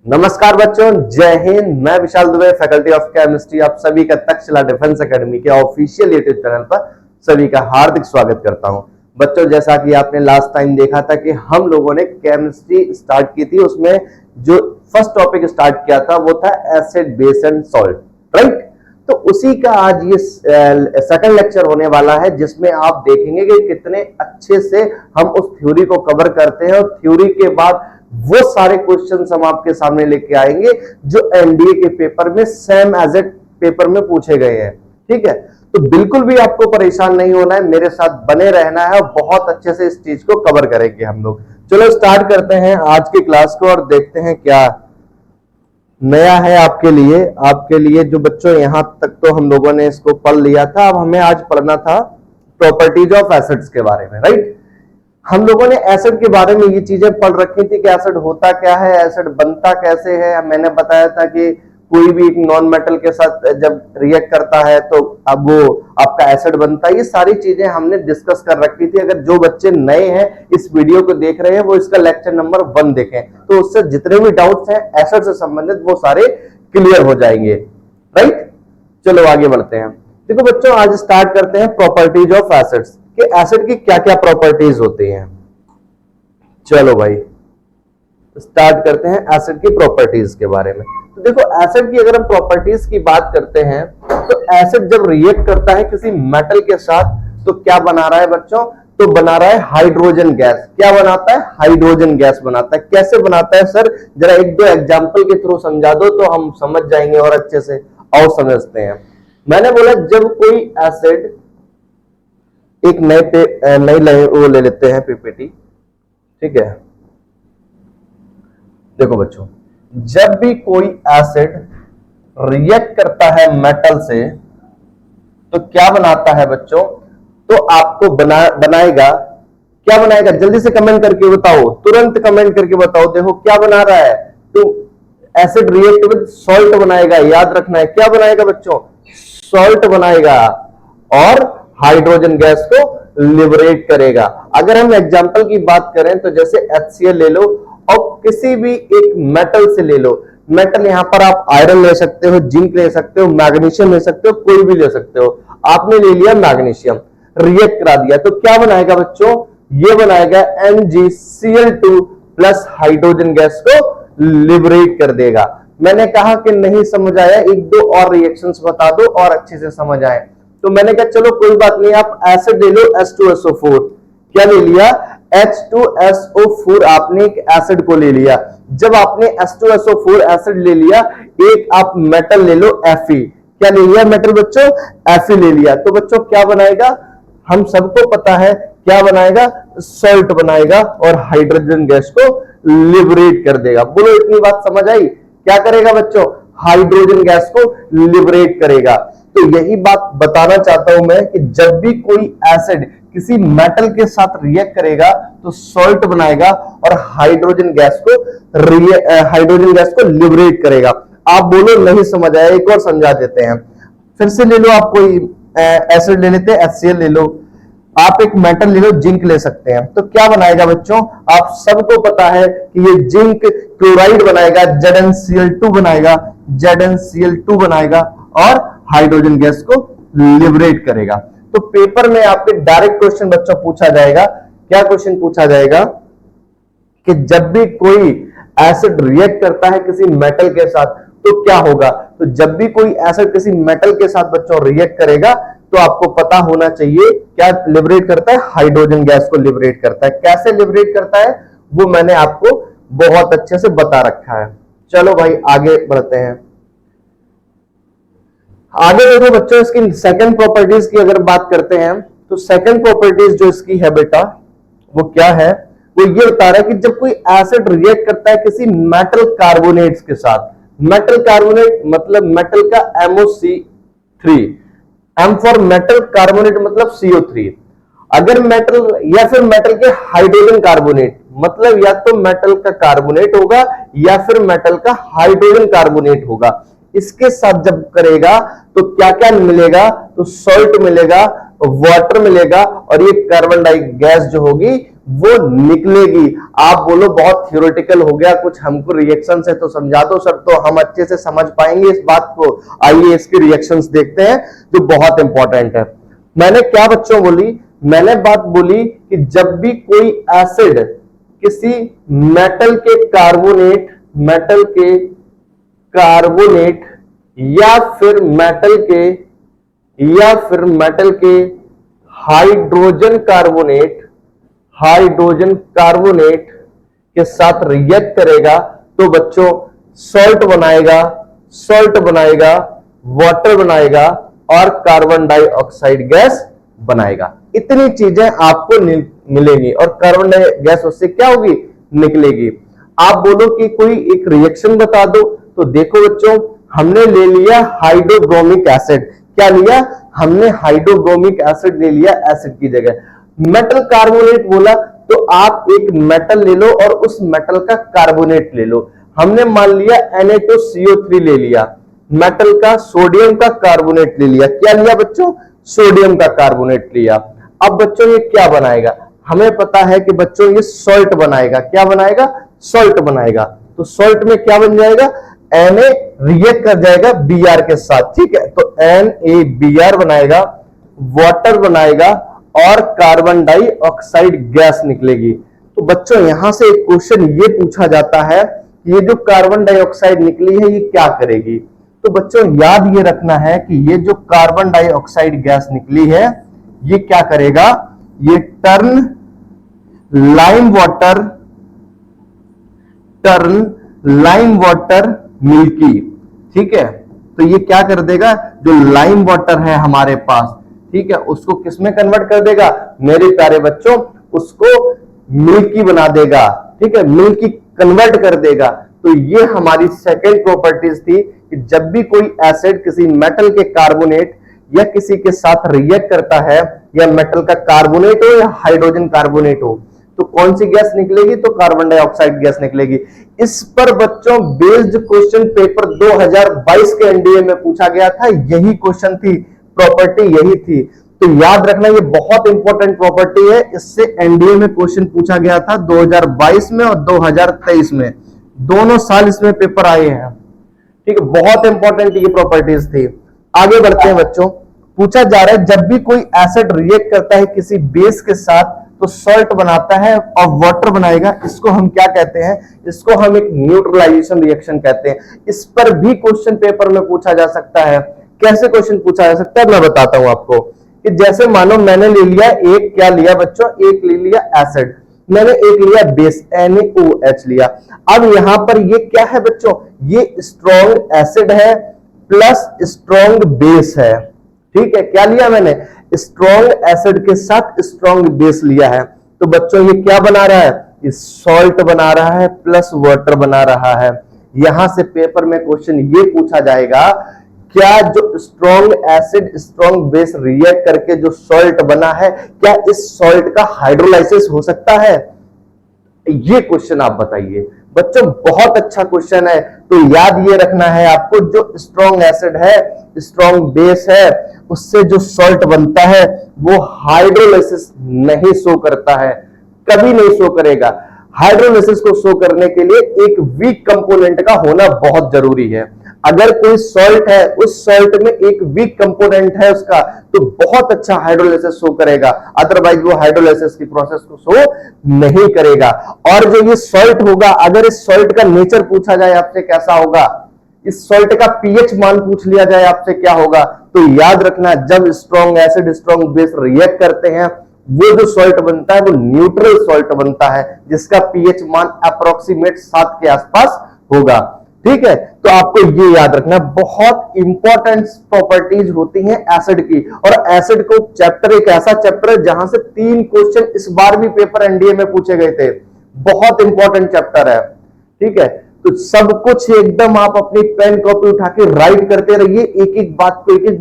नमस्कार बच्चों, जय हिंद। मैं विशाल दुबे, फैकल्टी ऑफ केमिस्ट्री, आप सभी का तक्षशिला डिफेंस एकेडमी के ऑफिशियल यूट्यूब चैनल पर सभी का हार्दिक स्वागत करता हूं। बच्चों, जैसा कि आपने लास्ट टाइम देखा था कि हम लोगों ने केमिस्ट्री स्टार्ट की थी, उसमें जो फर्स्ट टॉपिक स्टार्ट किया था वो था acid, base and salt, right. तो उसी का आज ये सेकंड लेक्चर होने वाला है, जिसमें आप देखेंगे कि कितने अच्छे से हम उस थ्योरी को कवर करते हैं और थ्योरी के बाद वो सारे क्वेश्चंस हम आपके सामने लेके आएंगे जो एनडीए के पेपर में सेम एज ए पेपर में पूछे गए हैं। ठीक है, तो बिल्कुल भी आपको परेशान नहीं होना है, मेरे साथ बने रहना है और बहुत अच्छे से इस चीज को कवर करेंगे हम लोग। चलो स्टार्ट करते हैं आज की क्लास को और देखते हैं क्या नया है आपके लिए जो बच्चों यहां तक तो हम लोगों ने इसको पढ़ लिया था। अब हमें आज पढ़ना था प्रॉपर्टीज ऑफ एसिड्स के बारे में, राइट। हम लोगों ने एसिड के बारे में ये चीजें पढ़ रखी थी कि एसिड होता क्या है, एसिड बनता कैसे है। मैंने बताया था कि कोई भी एक नॉन मेटल के साथ जब रिएक्ट करता है तो अब वो आपका एसिड बनता है। ये सारी चीजें हमने डिस्कस कर रखी थी। अगर जो बच्चे नए हैं इस वीडियो को देख रहे हैं वो इसका लेक्चर नंबर 1 देखें, तो उससे जितने भी डाउट्स हैं एसिड से संबंधित वो सारे क्लियर हो जाएंगे, राइट। चलो आगे बढ़ते हैं। देखो बच्चों, आज स्टार्ट करते हैं प्रॉपर्टीज ऑफ एसिड्स कि एसिड की क्या क्या प्रॉपर्टीज होती हैं। चलो भाई स्टार्ट करते हैं एसिड की प्रॉपर्टीज के बारे में। तो देखो, एसिड की अगर हम प्रॉपर्टीज की बात करते हैं तो एसिड जब रिएक्ट करता है किसी मेटल के साथ तो क्या बना रहा है बच्चों, तो बना रहा है हाइड्रोजन गैस। क्या बनाता है? हाइड्रोजन गैस बनाता है। कैसे बनाता है सर, जरा एक दो एग्जांपल के थ्रू समझा दो तो हम समझ जाएंगे और अच्छे से। और समझते हैं। मैंने बोला जब कोई एसिड एक नई वो ले लेते हैं पीपीटी, ठीक है। देखो बच्चों, जब भी कोई एसिड रिएक्ट करता है मेटल से तो क्या बनाता है बच्चों, तो आपको बनाएगा। क्या बनाएगा? जल्दी से कमेंट करके बताओ, तुरंत कमेंट करके बताओ। देखो क्या बना रहा है, तो एसिड रिएक्ट विद सॉल्ट बनाएगा। याद रखना है, क्या बनाएगा बच्चों? सॉल्ट बनाएगा और हाइड्रोजन गैस को लिबरेट करेगा। अगर हम एग्जांपल की बात करें तो जैसे HCl ले लो और किसी भी एक मेटल से ले लो। मेटल यहां पर आप आयरन ले सकते हो, जिंक ले सकते हो, मैग्नीशियम ले सकते हो, कोई भी ले सकते हो। आपने ले लिया मैग्नीशियम, रिएक्ट करा दिया तो क्या बनाएगा बच्चों? ये बनाएगा MgCl2 प्लस हाइड्रोजन गैस को लिबरेट कर देगा। मैंने कहा कि नहीं समझ आया, एक दो और रिएक्शंस बता दो और अच्छे से समझ आए। तो मैंने कहा चलो कोई बात नहीं, आप एसिड ले लो H2SO4। क्या ले लिया? H2SO4। आपने एक एसिड को ले लिया। जब आपने H2SO4 एसिड ले लिया, एक आप मेटल ले लो Fe। क्या ले लिया मेटल बच्चों? Fe ले लिया। तो बच्चों क्या बनाएगा? हम सबको पता है क्या बनाएगा? सॉल्ट बनाएगा और हाइड्रोजन गैस को लिबरेट कर देगा। बोलो इतनी बात समझ आई? क्या करेगा बच्चों? हाइड्रोजन गैस को लिबरेट करेगा। तो यही बात बताना चाहता हूं मैं कि जब भी कोई एसिड किसी मेटल के साथ रिएक्ट करेगा तो सॉल्ट बनाएगा और हाइड्रोजन गैस को लिबरेट करेगा। आप बोलो नहीं समझ आया, एक और समझा देते हैं। फिर से ले लो, आप कोई एसिड ले लेते हैं, HCl ले लो। आप एक मेटल ले लो, जिंक ले सकते हैं। तो क्या बनाएगा बच्चों? आप सबको पता है कि ये जिंक क्लोराइड बनाएगा, ZnCl2 बनाएगा, ZnCl2 बनाएगा और हाइड्रोजन गैस को लिबरेट करेगा। तो पेपर में आपके डायरेक्ट क्वेश्चन बच्चों पूछा जाएगा। क्या क्वेश्चन पूछा जाएगा कि जब भी कोई एसिड रिएक्ट करता है किसी मेटल के साथ तो क्या होगा? तो जब भी कोई एसिड किसी मेटल के साथ बच्चों रिएक्ट करेगा तो आपको पता होना चाहिए क्या लिबरेट करता है? हाइड्रोजन गैस को लिबरेट करता है। कैसे लिबरेट करता है वो मैंने आपको बहुत अच्छे से बता रखा है। चलो भाई आगे बढ़ते हैं। आगे देखो बच्चों, इसकी सेकंड प्रॉपर्टीज की अगर बात करते हैं तो सेकंड प्रॉपर्टीज जो इसकी है बेटा वो क्या है? वो ये बता रहा है कि जब कोई एसिड रिएक्ट करता है किसी मेटल कार्बोनेट्स के साथ। मेटल कार्बोनेट मतलब मेटल का MOC3, M for metal, carbonate मतलब CO3। अगर मेटल या फिर मेटल के हाइड्रोजन कार्बोनेट, मतलब या तो मेटल का कार्बोनेट होगा या फिर मेटल का हाइड्रोजन कार्बोनेट होगा। इसके साथ जब करेगा तो क्या क्या मिलेगा? तो सॉल्ट मिलेगा, वाटर मिलेगा और ये कार्बन डाई गैस जो होगी वो निकलेगी। आप बोलो बहुत थियोरेटिकल हो गया, कुछ हमको रिएक्शन से तो समझा दो सर, तो हम अच्छे से समझ पाएंगे इस बात को। आइए इसके रिएक्शंस देखते हैं जो बहुत इंपॉर्टेंट है। मैंने क्या बच्चों बोली, मैंने बात बोली कि जब भी कोई एसिड किसी मेटल के कार्बोनेट या फिर मेटल के हाइड्रोजन कार्बोनेट के साथ रिएक्ट करेगा तो बच्चों सॉल्ट बनाएगा, वाटर बनाएगा और कार्बन डाइऑक्साइड गैस बनाएगा। इतनी चीजें आपको मिलेंगी और कार्बन डाइऑक्साइड गैस उससे क्या होगी, निकलेगी। आप बोलो कि कोई एक रिएक्शन बता दो, तो देखो बच्चों हमने ले लिया हाइड्रोब्रोमिक एसिड। क्या लिया हमने? हाइड्रोब्रोमिक एसिड ले लिया एसिड की जगह। मेटल कार्बोनेट बोला तो आप एक मेटल ले लो और उस मेटल का कार्बोनेट ले लो। हमने मान लिया Na2CO3 ले लिया, मेटल का सोडियम का कार्बोनेट ले लिया। क्या लिया बच्चों? सोडियम का कार्बोनेट लिया। अब बच्चों ये क्या बनाएगा? हमें पता है कि बच्चों ये सॉल्ट बनाएगा। क्या बनाएगा? सॉल्ट बनाएगा। तो सॉल्ट में क्या बन जाएगा? Na रिएक्ट कर जाएगा Br के साथ, ठीक है, तो NaBr बनाएगा, वाटर बनाएगा और कार्बन डाइऑक्साइड गैस निकलेगी। तो बच्चों यहां से एक क्वेश्चन ये पूछा जाता है कि ये जो कार्बन डाइऑक्साइड निकली है ये क्या करेगी? तो बच्चों याद ये रखना है कि ये जो कार्बन डाइऑक्साइड गैस निकली है ये क्या करेगा? ये टर्न लाइम वाटर मिल्की, ठीक है। तो ये क्या कर देगा? जो लाइम वाटर है हमारे पास, ठीक है, उसको किस में कन्वर्ट कर देगा मेरे प्यारे बच्चों? उसको मिल्की बना देगा, ठीक है, मिल्की कन्वर्ट कर देगा। तो ये हमारी सेकेंड प्रॉपर्टीज थी कि जब भी कोई एसिड किसी मेटल के कार्बोनेट या किसी के साथ रिएक्ट करता है, या मेटल का कार्बोनेट हो या हाइड्रोजन कार्बोनेट हो, तो कौन सी गैस निकलेगी? तो कार्बन डाइऑक्साइड गैस निकलेगी। इस पर बच्चों बेस्ड क्वेश्चन पेपर 2022 के एनडीए में पूछा गया था, यही क्वेश्चन थी, प्रॉपर्टी यही थी। तो याद रखना ये बहुत इंपॉर्टेंट प्रॉपर्टी है, इससे एनडीए में क्वेश्चन पूछा गया था 2022 में और 2023 में, दोनों साल इसमें पेपर आए हैं, ठीक है। बहुत इंपॉर्टेंट ये प्रॉपर्टीज थी। आगे बढ़ते हैं बच्चों। पूछा जा रहा है जब भी कोई एसिड रिएक्ट करता है किसी बेस के साथ तो सॉल्ट बनाता है और वाटर बनाएगा, इसको हम क्या कहते हैं? इसको हम एक न्यूट्रलाइजेशन रिएक्शन कहते हैं। इस पर भी क्वेश्चन पेपर में पूछा जा सकता है। कैसे क्वेश्चन पूछा जा सकता है मैं बताता हूं आपको। कि जैसे मानो मैंने ले लिया एक, क्या लिया बच्चों? एक ले लिया एसिड, मैंने एक लिया बेस NaOH लिया। अब यहां पर ये क्या है बच्चों? ये स्ट्रॉन्ग एसिड है प्लस स्ट्रॉन्ग बेस है, ठीक है। क्या लिया मैंने? स्ट्रॉन्ग एसिड के साथ स्ट्रॉन्ग बेस लिया है। तो बच्चों ये क्या बना रहा है? ये सॉल्ट बना रहा है प्लस वाटर बना रहा है। यहां से पेपर में क्वेश्चन ये पूछा जाएगा, क्या जो strong acid strong base react करके जो सॉल्ट बना है, क्या इस सॉल्ट का हाइड्रोलाइसिस हो सकता है? ये क्वेश्चन आप बताइए बच्चों, बहुत अच्छा क्वेश्चन है। तो याद ये रखना है आपको, जो स्ट्रॉन्ग एसिड है, स्ट्रॉन्ग बेस है, उससे जो सॉल्ट बनता है वो हाइड्रोलाइसिस नहीं शो करता है, कभी नहीं शो करेगा। हाइड्रोलाइसिस को शो करने के लिए एक वीक कंपोनेंट का होना बहुत जरूरी है। अगर कोई सॉल्ट है, उस सॉल्ट में एक वीक कंपोनेंट है उसका, तो बहुत अच्छा हाइड्रोलाइसिस शो करेगा, अदरवाइज वो हाइड्रोलाइसिस की प्रोसेस को शो नहीं करेगा। और जो ये सॉल्ट होगा, अगर इस सॉल्ट का नेचर पूछा जाए आपसे कैसा होगा, इस सॉल्ट का पीएच मान पूछ लिया जाए आपसे क्या होगा, तो याद रखना जब strong acid strong base react करते हैं वो जो सॉल्ट बनता है वो न्यूट्रल सॉल्ट बनता है, जिसका पीएच मान अप्रोक्सीमेट 7 के आसपास होगा, ठीक है। तो आपको ये याद रखना, बहुत इंपॉर्टेंट प्रॉपर्टीज होती हैं एसिड की। और एसिड को चैप्टर एक ऐसा चैप्टर है जहां से 3 क्वेश्चन इस बार भी पेपर एनडीए में पूछे गए थे, बहुत इंपॉर्टेंट चैप्टर है, ठीक है। तो सब कुछ एकदम आप अपनी पेन कॉपी उठा के राइट करते रहिए, एक एक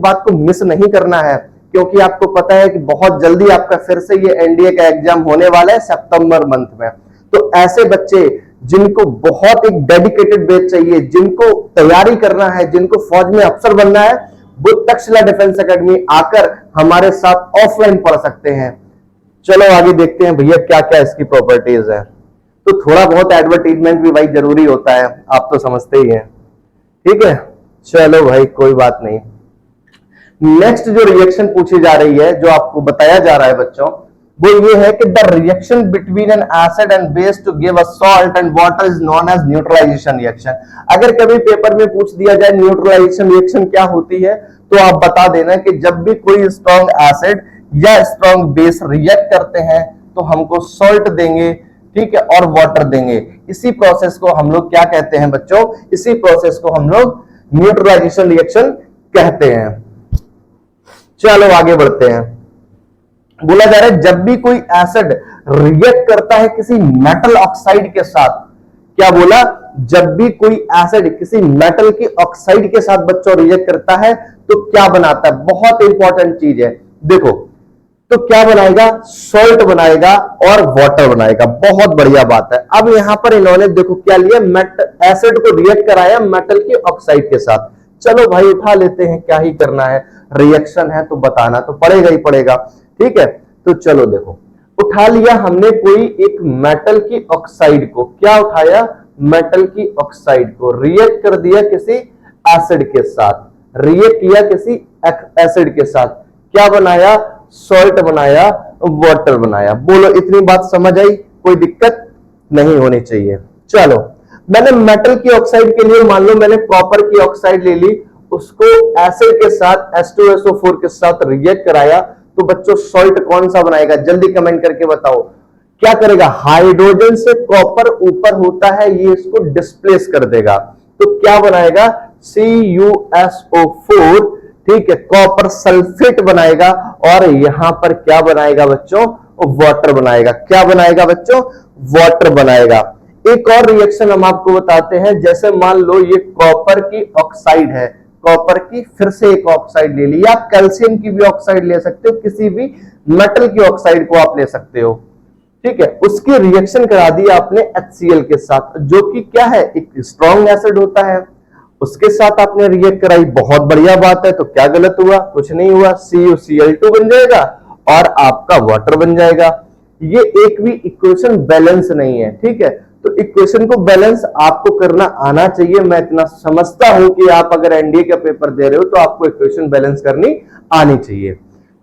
बात को मिस नहीं करना है, क्योंकि आपको पता है कि बहुत जल्दी आपका फिर से ये एनडीए का एग्जाम होने वाला है सितंबर मंथ में। तो ऐसे बच्चे जिनको बहुत एक डेडिकेटेड बैच चाहिए, जिनको तैयारी करना है, जिनको फौज में अफसर बनना है, वो तक्षशिला डिफेंस एकेडमी आकर हमारे साथ ऑफलाइन पढ़ सकते हैं। चलो आगे देखते हैं भैया क्या क्या इसकी प्रॉपर्टीज है। तो थोड़ा बहुत एडवर्टीजमेंट भी भाई जरूरी होता है, आप तो समझते ही हैं, ठीक है। चलो भाई कोई बात नहीं। नेक्स्ट जो रिएक्शन पूछी जा रही है, जो आपको बताया जा रहा है बच्चों, वो ये है कि the reaction between an acid and base to give a salt and water is known as neutralization reaction. अगर कभी पेपर में पूछ दिया जाए न्यूट्रलाइजेशन रिएक्शन क्या होती है, तो आप बता देना कि जब भी कोई स्ट्रॉन्ग एसिड या स्ट्रॉन्ग बेस रिएक्ट करते हैं तो हमको सॉल्ट देंगे, ठीक है, और वाटर देंगे। इसी प्रोसेस को हम लोग क्या कहते हैं बच्चों, इसी प्रोसेस को हम लोग न्यूट्रलाइजेशन रिएक्शन कहते हैं। चलो आगे बढ़ते हैं। बोला जा रहा है जब भी कोई एसिड रिएक्ट करता है किसी मेटल ऑक्साइड के साथ, क्या बोला, जब भी कोई एसिड किसी मेटल की ऑक्साइड के साथ बच्चों रिएक्ट करता है तो क्या बनाता है, बहुत इंपॉर्टेंट चीज है। देखो तो क्या बनाएगा, सॉल्ट बनाएगा और वाटर बनाएगा, बहुत बढ़िया बात है। अब यहां पर इन्होंने देखो क्या लिया, एसिड को रिएक्ट कराया मेटल की ऑक्साइड के साथ। चलो भाई उठा लेते हैं, क्या ही करना है, रिएक्शन है तो बताना तो पड़ेगा ही पड़ेगा, ठीक है। तो चलो देखो, उठा लिया हमने कोई एक मेटल की ऑक्साइड को, क्या उठाया, मेटल की ऑक्साइड को, रिएक्ट कर दिया किसी एसिड के साथ, रिएक्ट किया किसी एसिड के साथ, क्या बनाया, सॉल्ट बनाया, वाटर बनाया। बोलो इतनी बात समझ आई, कोई दिक्कत नहीं होनी चाहिए। चलो मैंने मेटल की ऑक्साइड के लिए मान लो मैंने कॉपर की ऑक्साइड ले ली, उसको एसिड के साथ H2SO4 के साथ रिएक्ट कराया, तो बच्चों सॉल्ट कौन सा बनाएगा, जल्दी कमेंट करके बताओ। क्या करेगा, हाइड्रोजन से कॉपर ऊपर होता है, ये इसको डिस्प्लेस कर देगा, तो क्या बनाएगा, CuSO4, ठीक है, कॉपर सल्फेट बनाएगा, और यहां पर क्या बनाएगा बच्चों, वाटर बनाएगा। क्या बनाएगा बच्चों, वाटर बनाएगा। एक और रिएक्शन हम आपको बताते हैं, जैसे मान लो ये कॉपर की ऑक्साइड है, कॉपर की फिर से एक ऑक्साइड ले ली, या आप कैल्शियम की भी ऑक्साइड ले सकते हो, किसी भी मेटल की ऑक्साइड को आप ले सकते हो, ठीक है। उसकी रिएक्शन करा दी आपने HCl के साथ, जो कि क्या है, एक स्ट्रॉन्ग एसिड होता है, उसके साथ आपने रिएक्ट कराई, बहुत बढ़िया बात है। तो क्या गलत हुआ, कुछ नहीं हुआ, CuCl2 बन जाएगा और आपका वाटर बन जाएगा। ये एक भी इक्वेशन बैलेंस नहीं है, ठीक है। तो इक्वेशन को बैलेंस आपको करना आना चाहिए। मैं इतना समझता हूं कि आप अगर एनडीए का पेपर दे रहे हो तो आपको इक्वेशन बैलेंस करनी आनी चाहिए।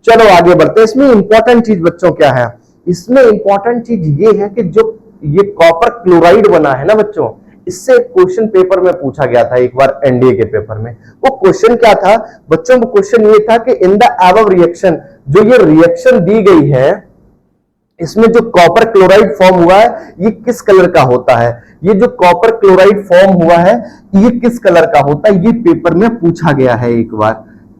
चलो आगे बढ़ते हैं। इसमें इंपॉर्टेंट चीज बच्चों क्या है, इसमें इंपॉर्टेंट चीज ये है कि जो ये कॉपर क्लोराइड बना है ना बच्चों, इससे क्वेश्चन पेपर में पूछा गया था एक बार एनडीए के पेपर में। वो क्वेश्चन क्या था बच्चों, वो क्वेश्चन ये था कि इन द अबव रिएक्शन, जो ये रिएक्शन दी गई है, इसमें जो कॉपर क्लोराइड फॉर्म हुआ है ये किस कलर का होता है, ये जो कॉपर क्लोराइड फॉर्म हुआ है ये किस कलर का होता है, ये पेपर में पूछा गया है एक बार,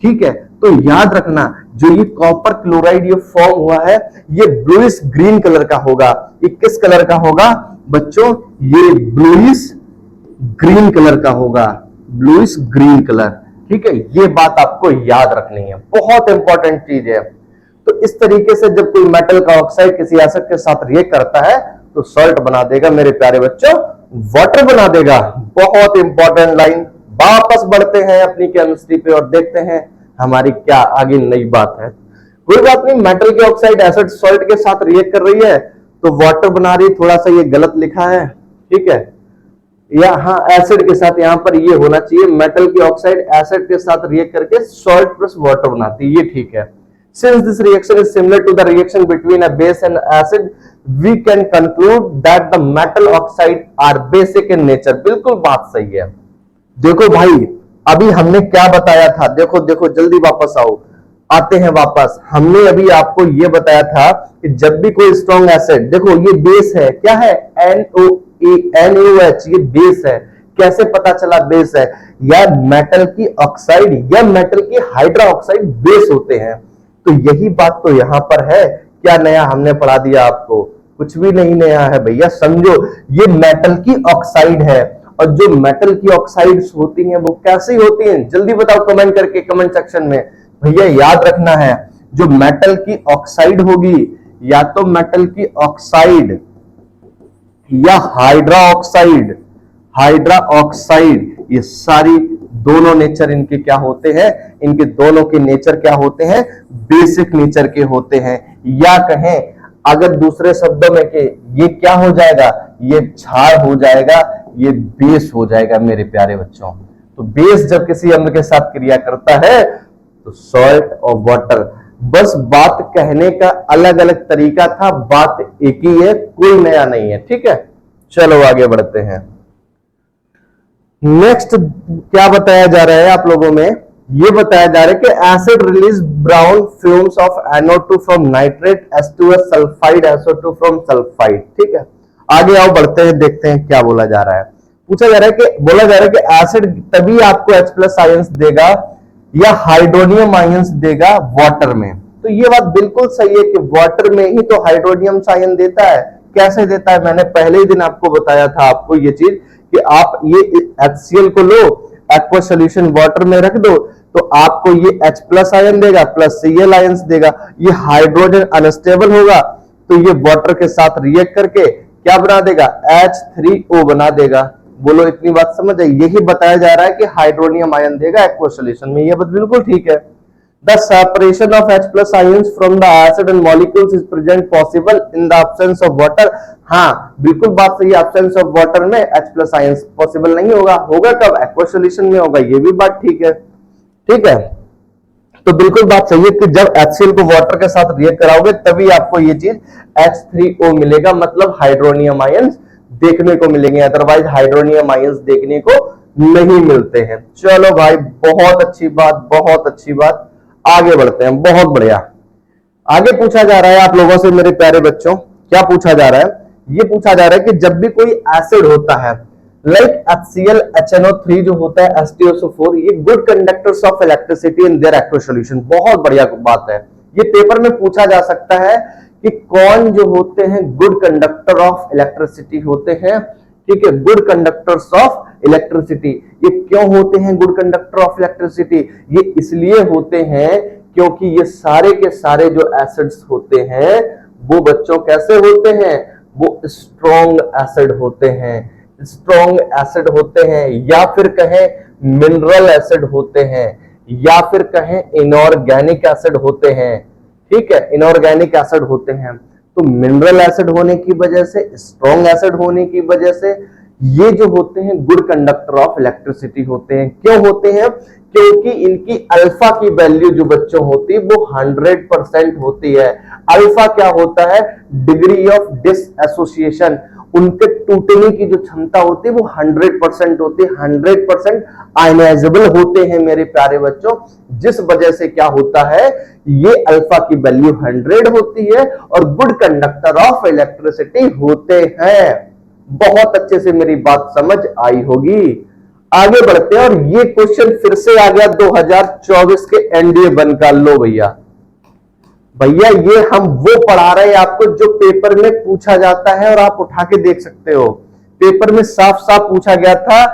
ठीक है। तो याद रखना, जो ये कॉपर क्लोराइड ये फॉर्म हुआ है ये ब्लूइश ग्रीन कलर का होगा। ये किस कलर का होगा बच्चों, ये ब्लूइश ग्रीन कलर का होगा, ब्लूइश ग्रीन कलर, ठीक है। ये बात आपको याद रखनी है, बहुत इंपॉर्टेंट चीज है। तो इस तरीके से जब कोई मेटल का ऑक्साइड किसी एसिड के साथ रिएक्ट करता है तो सॉल्ट बना देगा मेरे प्यारे बच्चों, वाटर बना देगा। बहुत इंपॉर्टेंट लाइन। वापस बढ़ते हैं अपनी केमिस्ट्री पे और देखते हैं हमारी क्या आगे नई बात है। कोई बात नहीं, मेटल की ऑक्साइड एसिड सॉल्ट के साथ रिएक्ट कर रही है तो वाटर बना रही है, थोड़ा सा ये गलत लिखा है, ठीक है। यहाँ एसिड के साथ यहाँ पर ये होना चाहिए, मेटल की ऑक्साइड एसिड के साथ रिएक्ट करके सॉल्ट प्लस वाटर बनाती है, ये ठीक है। Since this reaction is similar to the reaction between a base and acid, we can conclude that the metal oxide are basic in nature। बिल्कुल बात सही है। देखो भाई अभी हमने क्या बताया था, देखो देखो जल्दी वापस आओ, आते हैं वापस। हमने अभी आपको ये बताया था कि जब भी कोई स्ट्रॉन्ग एसिड, देखो ये बेस है, क्या है, NaOH, ये बेस है। कैसे पता चला बेस है, या मेटल की ऑक्साइड या मेटल की हाइड्रा ऑक्साइड बेस होते हैं। तो यही बात तो यहां पर है। क्या नया हमने पढ़ा दिया आपको, कुछ भी नहीं नया है भैया। समझो ये मेटल की ऑक्साइड है, और जो मेटल की ऑक्साइड्स होती हैं वो कैसी होती हैं, जल्दी बताओ कमेंट करके, कमेंट सेक्शन में। भैया याद रखना है, जो मेटल की ऑक्साइड होगी, या तो मेटल की ऑक्साइड या हाइड्रा ऑक्साइड, हाइड्रा ऑक्साइड, ये सारी दोनों नेचर इनके क्या होते हैं, इनके दोनों के नेचर क्या होते हैं, बेसिक नेचर के होते हैं। या कहें अगर दूसरे शब्दों में कि ये क्या हो जाएगा, ये क्षार हो जाएगा, ये बेस हो जाएगा मेरे प्यारे बच्चों। तो बेस जब किसी अम्ल के साथ क्रिया करता है तो सॉल्ट और वाटर, बस बात कहने का अलग अलग तरीका था, बात एक ही है, कोई नया नहीं है। ठीक है, चलो आगे बढ़ते हैं। नेक्स्ट क्या बताया जा रहा है आप लोगों में, ये बताया जा रहा है कि acid release brown fumes of NO2 from nitrate, H2S sulphide, SO2 from sulphide. ठीक है, आगे आओ बढ़ते हैं, देखते हैं क्या बोला जा रहा है। पूछा जा रहा है कि बोला जा रहा है कि एसिड तभी आपको H+ आयंस देगा या हाइड्रोनियम आयंस देगा वाटर में। तो ये बात बिल्कुल सही है कि वाटर में ही तो हाइड्रोनियम आयन देता है। कैसे देता है, मैंने पहले ही दिन आपको बताया था आपको ये चीज कि आप ये HCl को लो, एक्वा सॉल्यूशन वाटर में रख दो, तो आपको ये H+ आयन देगा प्लस Cl आयंस देगा। ये हाइड्रोजन अनस्टेबल होगा तो ये वाटर के साथ रिएक्ट करके क्या बना देगा, H3O बना देगा। बोलो इतनी बात समझ आई, यही बताया जा रहा है कि हाइड्रोनियम आयन देगा एक्वा सॉल्यूशन में, ये बात बिल्कुल ठीक है। The separation of H+ ions from the acid and molecules is present possible in the absence of water। हाँ बिल्कुल बात सही है, absence of water में H+ ions पॉसिबल नहीं होगा। होगा कब, एक्वा सॉल्यूशन में होगा, ये भी बात ठीक है। ठीक है, तो बिल्कुल बात सही है कि जब HCl को वाटर के साथ रिएक्ट कराओगे तभी आपको ये चीज H3O मिलेगा, मतलब हाइड्रोनियम आयंस देखने को मिलेंगे, अदरवाइज हाइड्रोनियम आयंस देखने को नहीं मिलते हैं। चलो भाई, बहुत अच्छी बात, बहुत अच्छी बात, आगे बढ़ते हैं। बहुत बढ़िया, आगे पूछा जा रहा है आप लोगों से मेरे प्यारे बच्चों, क्या पूछा जा रहा है, ये पूछा जा रहा है कि जब भी कोई एसिड होता है लाइक HCl HNO3 जो होता है H2SO4, ये good conductors of electricity in their aqua solution. बहुत बढ़िया बात है, ये पेपर में पूछा जा सकता है कि कौन जो होते हैं गुड कंडक्टर ऑफ इलेक्ट्रिसिटी होते हैं। ठीक है, गुड कंडक्टर्स ऑफ इलेक्ट्रिसिटी, ये क्यों होते हैं गुड कंडक्टर ऑफ इलेक्ट्रिसिटी, ये इसलिए होते हैं क्योंकि ये सारे के सारे जो एसिड्स होते हैं वो बच्चों कैसे होते हैं, वो स्ट्रॉन्ग एसिड होते हैं, स्ट्रॉन्ग एसिड होते हैं, या फिर कहें मिनरल एसिड होते हैं, या फिर कहें इनऑर्गेनिक एसिड होते हैं। ठीक है, इनऑर्गेनिक एसिड होते हैं। तो मिनरल एसिड होने की वजह से, स्ट्रॉन्ग एसिड होने की वजह से ये जो होते हैं गुड कंडक्टर ऑफ इलेक्ट्रिसिटी होते हैं। क्यों होते हैं, क्योंकि इनकी अल्फा की वैल्यू जो बच्चों होती है वो 100% होती है। अल्फा क्या होता है, डिग्री ऑफ डिसएसोसिएशन, उनके टूटने की जो क्षमता होती है वो 100% होती है, 100% आयनाइजेबल होते हैं मेरे प्यारे बच्चों, जिस वजह से क्या होता है, ये अल्फा की वैल्यू 100 होती है और गुड कंडक्टर ऑफ इलेक्ट्रिसिटी होते हैं। बहुत अच्छे से मेरी बात समझ आई होगी। आगे बढ़ते हैं, और ये क्वेश्चन फिर से आ गया 2024 के एनडीए 1 का। लो भैया, भैया ये हम वो पढ़ा रहे हैं आपको जो पेपर में पूछा जाता है, और आप उठा के देख सकते हो। पेपर में साफ साफ पूछा गया था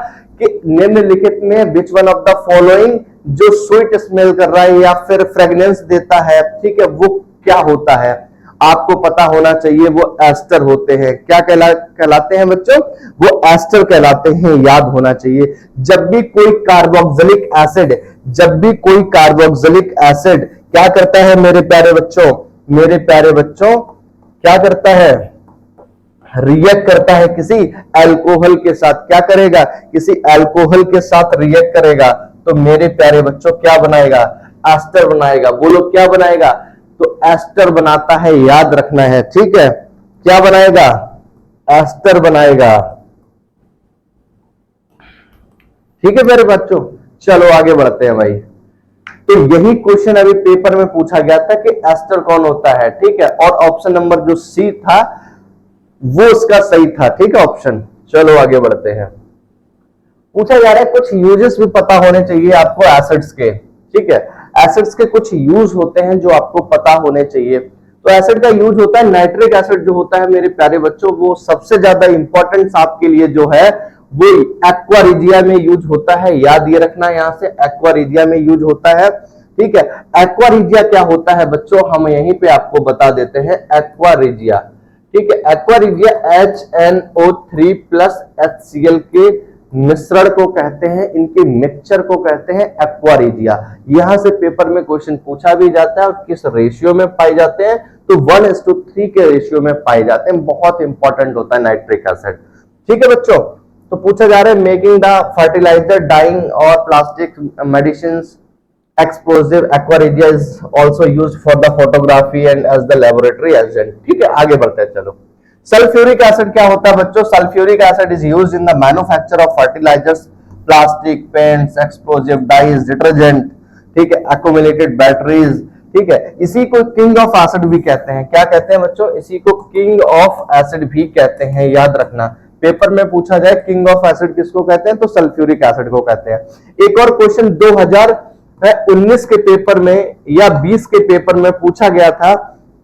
कि निम्नलिखित में which one of the following जो स्वीट स्मेल कर रहा है या फिर फ्रेग्रेंस देता है, ठीक है, वो क्या होता है। आपको पता होना चाहिए वो एस्टर होते हैं। क्या कहलाते हैं बच्चों, वो एस्टर कहलाते हैं, याद होना चाहिए। जब भी कोई कार्बोक्सिलिक एसिड, जब भी कोई कार्बोक्सिलिक एसिड क्या करता है मेरे प्यारे बच्चों, मेरे प्यारे बच्चों क्या करता है, रिएक्ट करता है किसी अल्कोहल के साथ। क्या करेगा, किसी अल्कोहल के साथ रिएक्ट करेगा, तो मेरे प्यारे बच्चों क्या बनाएगा, एस्टर बनाएगा। बोलो क्या बनाएगा, तो एस्टर बनाता है, याद रखना है। ठीक है, क्या बनाएगा, एस्टर बनाएगा। ठीक है मेरे बच्चों, चलो आगे बढ़ते हैं भाई। तो यही क्वेश्चन अभी पेपर में पूछा गया था कि एस्टर कौन होता है। ठीक है, और ऑप्शन नंबर जो सी था वो उसका सही था। ठीक है ऑप्शन। चलो आगे बढ़ते हैं। पूछा जा रहा है कुछ यूजेस भी पता होने चाहिए आपको एसिड्स के। ठीक है, एसिड्स के कुछ यूज होते हैं जो आपको पता होने चाहिए। तो एसिड का यूज होता है, नाइट्रिक एसिड जो होता है मेरे प्यारे बच्चों, वो सबसे ज्यादा इंपॉर्टेंट आपके लिए जो है वो एक्वा रिजिया में यूज होता है। याद ये रखना, यहां से एक्वा रिजिया में यूज होता है। ठीक है, एक्वा रिजिया क्या होता है बच्चों, हम यहीं पे आपको बता देते हैं। एक्वा रिजिया, ठीक है, aqua regia HNO3 plus HCl के मिश्रण को कहते हैं, इनके मिक्सचर को कहते हैं एक्वा रिजिया। यहां से पेपर में क्वेश्चन पूछा भी जाता है और किस रेशियो में पाए जाते हैं, तो 1:3 के रेशियो में पाए जाते हैं। बहुत इंपॉर्टेंट होता है नाइट्रिक एसिड। ठीक है बच्चों, तो पूछा जा रहा है मेकिंग द फर्टिलाइजर, डाइंग और plastic medicine explosive aqua regia is also used for the photography and as the laboratory agent. ठीक है, आगे बढ़ते हैं। चलो, सल्फ्यूरिक एसिड क्या होता है बच्चों? Sulphuric acid is used in the manufacture of fertilizers, plastic, paints, explosive, dyes, detergent, ठीक है, एक्यूमुलेटेड बैटरीज। ठीक है, इसी को किंग ऑफ एसिड भी कहते हैं। क्या कहते हैं बच्चों? इसी को किंग ऑफ एसिड भी कहते हैं, याद रखना। पेपर में पूछा जाए किंग ऑफ एसिड किसको कहते हैं, तो सल्फ्यूरिक एसिड को कहते हैं। एक और क्वेश्चन 2019 के पेपर में या 20 के पेपर में पूछा गया था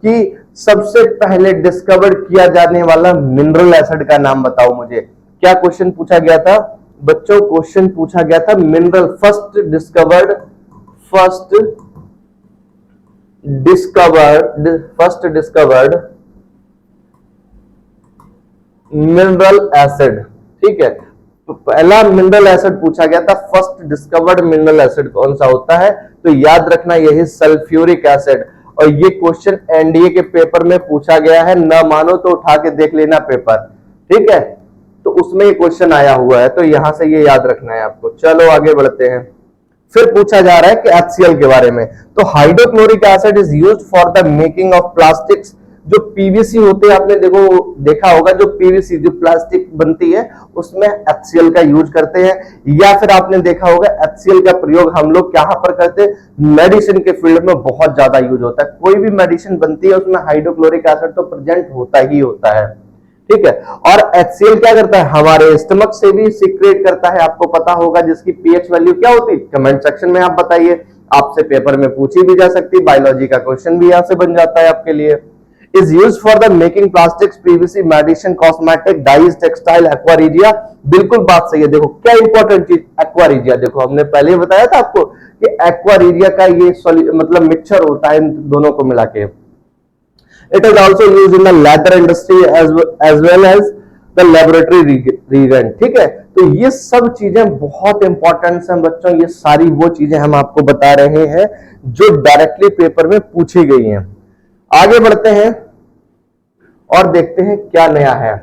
कि सबसे पहले डिस्कवर किया जाने वाला मिनरल एसिड का नाम बताओ मुझे। क्या क्वेश्चन पूछा गया था बच्चों? क्वेश्चन पूछा गया था mineral first discovered mineral acid. ठीक है, तो पहला मिनरल एसिड पूछा गया था, फर्स्ट डिस्कवर्ड मिनरल एसिड कौन सा होता है? तो याद रखना यही सल्फ्यूरिक एसिड। और ये क्वेश्चन एनडीए के पेपर में पूछा गया है, ना मानो तो उठा के देख लेना पेपर। ठीक है, तो उसमें ये क्वेश्चन आया हुआ है, तो यहां से ये याद रखना है आपको। चलो आगे बढ़ते हैं। फिर पूछा जा रहा है कि HCl के बारे में। तो hydrochloric acid is used for the making of plastics. जो पीवीसी होते हैं, आपने देखा होगा, जो पीवीसी जो प्लास्टिक बनती है उसमें HCl का यूज करते हैं। या फिर आपने देखा होगा HCl का प्रयोग हम लोग कहां पर करते हैं? मेडिसिन के फील्ड में बहुत ज्यादा यूज होता है। कोई भी मेडिसिन बनती है उसमें हाइड्रोक्लोरिक एसिड तो प्रेजेंट होता ही होता है। ठीक है, और HCl क्या करता है? हमारे स्टमक से भी सीक्रेट करता है, आपको पता होगा, जिसकी पीएच वैल्यू क्या होती है? कमेंट सेक्शन में आप बताइए, आपसे पेपर में पूछी भी जा सकती है, बायोलॉजी का क्वेश्चन भी यहां से बन जाता है आपके लिए। Is used for the making plastics, PVC, medicine, cosmetic, dyes, textile, aqua regia. बिल्कुल बात सही है। देखो क्या इंपॉर्टेंट चीज, एक्वारिजिया। देखो हमने पहले ही बताया था आपको कि एक्वारिजिया का ये मतलब मिक्सचर होता है इन दोनों को मिला के। It is also used in the leather industry as well as the laboratory reagent। ठीक है, तो ये सब चीजें बहुत इंपॉर्टेंट हैं बच्चों। ये सारी वो चीजें हम आपको बता रहे हैं जो डायरेक्टली पेपर में पूछी गई हैं। आगे बढ़ते हैं और देखते हैं क्या नया है।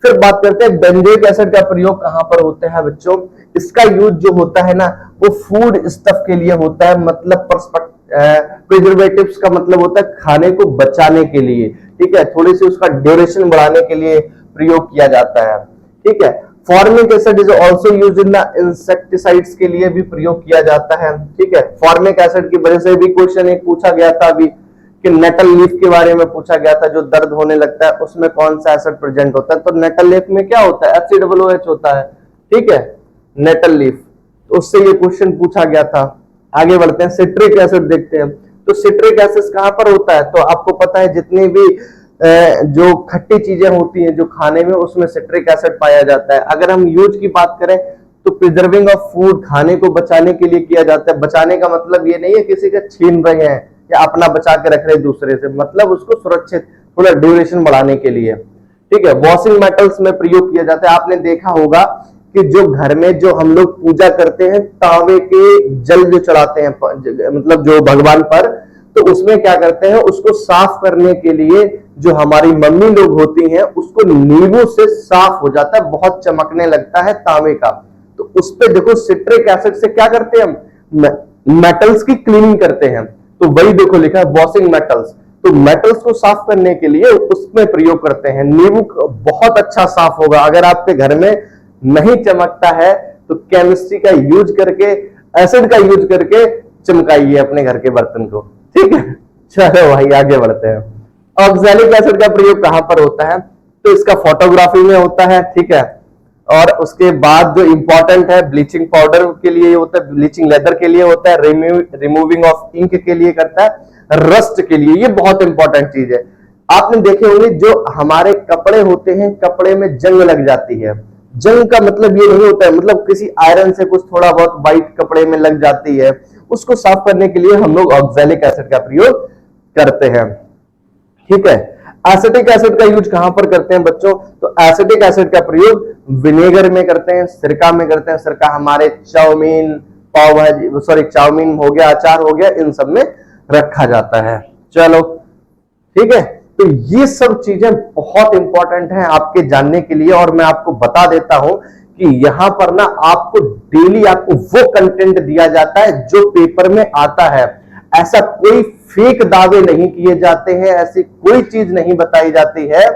फिर बात करते हैं बेंजोइक एसिड का प्रयोग कहां पर होता है बच्चों? इसका यूज जो होता है ना, वो फूड स्टफ के लिए होता है। मतलब प्रिजर्वेटिव्स का मतलब होता है खाने को बचाने के लिए। ठीक है, थोड़ी सी उसका ड्यूरेशन बढ़ाने के लिए प्रयोग किया जाता है। ठीक है, formic acid is also used in the insecticides के लिए भी प्रयोग किया जाता है। ठीक है, फॉर्मिक एसिड की वजह से भी क्वेश्चन एक पूछा गया था अभी कि नेटल लीफ के बारे में पूछा गया था, जो दर्द होने लगता है उसमें कौन सा एसिड प्रेजेंट होता है? तो नेटल लीफ में क्या होता है? HCOOH होता है। ठीक है, नेटल लीफ, तो उससे ये क्वेश्चन पूछा गया था। आगे बढ़ते हैं, सिट्रिक एसिड देखते हैं। तो सिट्रिक एसिड कहां पर होता है? तो आपको पता है जितनी भी जो खट्टी चीजें होती हैं जो खाने में, उसमें सिट्रिक एसिड पाया जाता है। अगर हम यूज की बात करें तो प्रिजर्विंग ऑफ फूड, खाने को बचाने के लिए किया जाता है। बचाने का मतलब ये नहीं है किसी का छीन रहे हैं या अपना बचा के रख रहे दूसरे से, मतलब उसको सुरक्षित थोड़ा ड्यूरेशन बढ़ाने के लिए। ठीक है, वॉशिंग मेटल्स में प्रयोग किया जाता है। आपने देखा होगा कि जो घर में जो हम लोग पूजा करते हैं, तांबे के जल जो चढ़ाते हैं मतलब जो भगवान पर, तो उसमें क्या करते हैं? उसको साफ करने के लिए जो हमारी मम्मी लोग होती हैं उसको नींबू से साफ हो जाता है, बहुत चमकने लगता है तांबे का। तो उस पे देखो सिट्रिक एसिड से क्या करते हैं हम? मेटल्स की क्लीनिंग करते हैं। तो वही देखो लिखा है वॉशिंग मेटल्स। तो मेटल्स को साफ करने के लिए उसमें प्रयोग करते हैं। नींबू बहुत अच्छा साफ होगा। अगर आपके घर में नहीं चमकता है तो केमिस्ट्री का यूज करके, एसिड का यूज करके चमकाइए अपने घर के बर्तन को। ठीक है, चलो भाई आगे बढ़ते हैं। ऑक्सैलिक एसिड का प्रयोग कहां पर होता है? तो इसका फोटोग्राफी में होता है। ठीक है, और उसके बाद जो इंपॉर्टेंट है ब्लीचिंग पाउडर के लिए होता है, ब्लीचिंग लेदर के लिए होता है, रिमूविंग ऑफ इंक के लिए करता है, रस्ट के लिए। ये बहुत इंपॉर्टेंट चीज है। आपने देखे होंगे जो हमारे कपड़े होते हैं, कपड़े में जंग लग जाती है। जंग का मतलब ये नहीं होता है मतलब किसी आयरन से कुछ थोड़ा बहुत वाइट कपड़े में लग जाती है, उसको साफ करने के लिए हम लोग ऑक्सैलिक एसिड का प्रयोग करते हैं। ठीक है, एसिटिक एसिड का यूज कहां पर करते हैं बच्चों? तो एसिटिक एसिड का प्रयोग विनेगर में करते हैं, सिरका में करते हैं। सिरका हमारे चाउमीन, पाव भाजी, चाउमीन हो गया, अचार हो गया, इन सब में रखा जाता है। चलो ठीक है। तो ये सब चीजें बहुत इंपॉर्टेंट हैं आपके जानने के लिए, और मैं आपको बता देता हूं कि यहां पर ना आपको डेली आपको वो कंटेंट दिया जाता है जो पेपर में आता है। ऐसा कोई फेक दावे नहीं किए जाते हैं, ऐसी कोई चीज नहीं बताई जाती है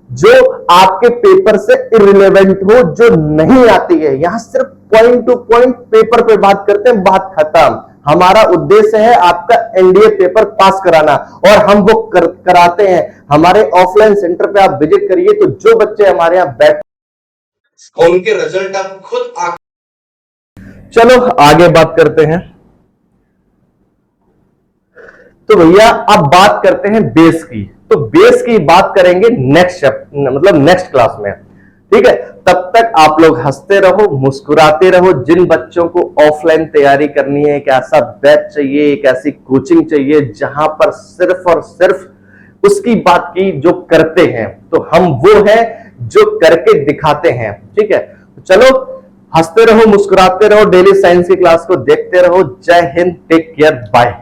जो आपके पेपर से इररिलेवेंट हो, जो नहीं आती है। यहां सिर्फ पॉइंट टू पॉइंट पेपर पे बात करते हैं, बात खत्म। हमारा उद्देश्य है आपका एनडीए पेपर पास कराना, और हम वो कराते हैं। हमारे ऑफलाइन सेंटर पे आप विजिट करिए तो जो बच्चे हमारे यहां बैठ, उनके रिजल्ट आप खुद चलो आगे बात करते हैं। तो भैया अब बात करते हैं बेस की। तो बेस की बात करेंगे नेक्स्ट मतलब नेक्स्ट क्लास में, ठीक है। तब तक आप लोग हंसते रहो, मुस्कुराते रहो। जिन बच्चों को ऑफलाइन तैयारी करनी है, एक ऐसा बैच चाहिए, एक ऐसी कोचिंग चाहिए जहां पर सिर्फ और सिर्फ उसकी बात की जो करते हैं, तो हम वो है जो करके दिखाते हैं, ठीक है। चलो हंसते रहो, मुस्कुराते रहो, डेली साइंस की क्लास को देखते रहो। जय हिंद, टेक केयर, बाय।